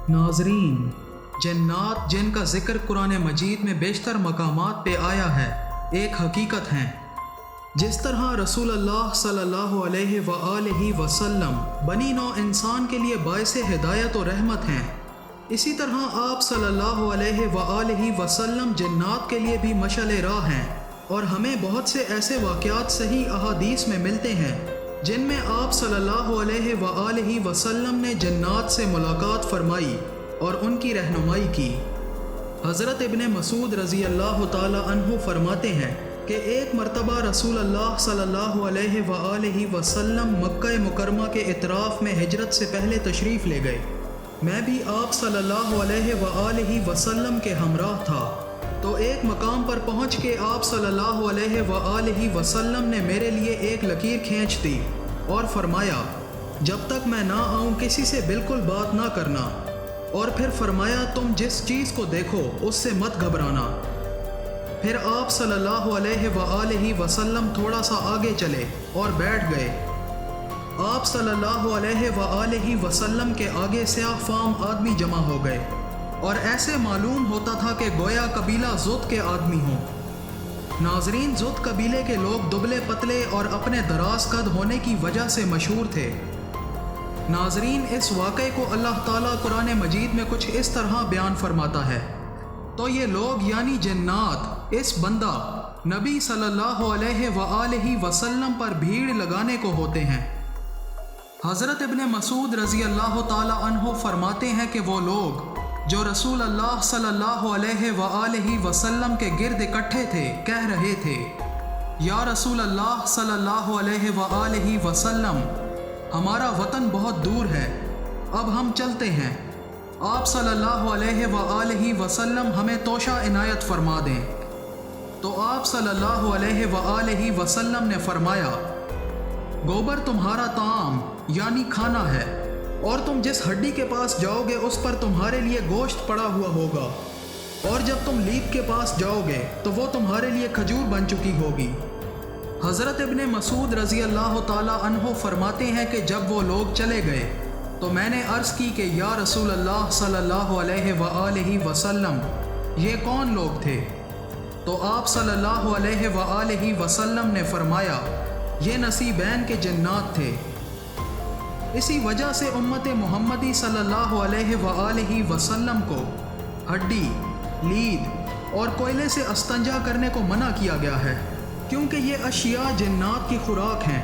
ناظرین، جنات جن کا ذکر قرآن مجید میں بیشتر مقامات پہ آیا ہے ایک حقیقت ہیں۔ جس طرح رسول اللہ صلی اللہ علیہ وآلہ وسلم بنی نوع انسان کے لیے باعث ہدایت و رحمت ہیں، اسی طرح آپ صلی اللہ علیہ وآلہ وسلم جنات کے لیے بھی مشعل راہ ہیں۔ اور ہمیں بہت سے ایسے واقعات صحیح احادیث میں ملتے ہیں جن میں آپ صلی اللہ علیہ وآلہ وسلم نے جنات سے ملاقات فرمائی اور ان کی رہنمائی کی۔ حضرت ابن مسعود رضی اللہ تعالی عنہ فرماتے ہیں کہ ایک مرتبہ رسول اللہ صلی اللہ علیہ وآلہ وسلم مکہ مکرمہ کے اطراف میں ہجرت سے پہلے تشریف لے گئے۔ میں بھی آپ صلی اللہ علیہ وآلہ وسلم کے ہمراہ تھا، تو ایک مقام پر پہنچ کے آپ صلی اللہ علیہ وآلہ وسلم نے میرے لیے ایک لکیر کھینچ دی اور فرمایا، جب تک میں نہ آؤں کسی سے بالکل بات نہ کرنا، اور پھر فرمایا تم جس چیز کو دیکھو اس سے مت گھبرانا۔ پھر آپ صلی اللہ علیہ وآلہ وسلم تھوڑا سا آگے چلے اور بیٹھ گئے۔ آپ صلی اللہ علیہ وآلہ وسلم کے آگے سیاہ فام آدمی جمع ہو گئے، اور ایسے معلوم ہوتا تھا کہ گویا قبیلہ زد کے آدمی ہوں۔ ناظرین، زد قبیلے کے لوگ دبلے پتلے اور اپنے دراز قد ہونے کی وجہ سے مشہور تھے۔ ناظرین، اس واقعے کو اللہ تعالیٰ قرآن مجید میں کچھ اس طرح بیان فرماتا ہے، تو یہ لوگ یعنی جنات اس بندہ نبی صلی اللہ علیہ وآلہ وسلم پر بھیڑ لگانے کو ہوتے ہیں۔ حضرت ابن مسعود رضی اللہ تعالی عنہ فرماتے ہیں کہ وہ لوگ جو رسول اللہ صلی اللہ علیہ وآلہ وسلم کے گرد اکٹھے تھے کہہ رہے تھے، یا رسول اللہ صلی اللہ علیہ وآلہ وسلم، ہمارا وطن بہت دور ہے، اب ہم چلتے ہیں، آپ صلی اللہ علیہ وآلہ وسلم ہمیں توشہ عنایت فرما دیں۔ تو آپ صلی اللہ علیہ وآلہ وسلم نے فرمایا، گوبر تمہارا طعام یعنی کھانا ہے، اور تم جس ہڈی کے پاس جاؤ گے اس پر تمہارے لیے گوشت پڑا ہوا ہوگا، اور جب تم لیپ کے پاس جاؤ گے تو وہ تمہارے لیے کھجور بن چکی ہوگی۔ حضرت ابن مسعود رضی اللہ تعالی عنہ فرماتے ہیں کہ جب وہ لوگ چلے گئے تو میں نے عرض کی کہ یا رسول اللہ صلی اللہ علیہ وآلہ وسلم، یہ کون لوگ تھے؟ تو آپ صلی اللہ علیہ وآلہ وسلم نے فرمایا، یہ نصیبین کے جنات تھے۔ اسی وجہ سے امت محمدی صلی اللہ علیہ وآلہ وسلم کو ہڈی، لید اور کوئلے سے استنجا کرنے کو منع کیا گیا ہے، کیونکہ یہ اشیاء جنات کی خوراک ہیں۔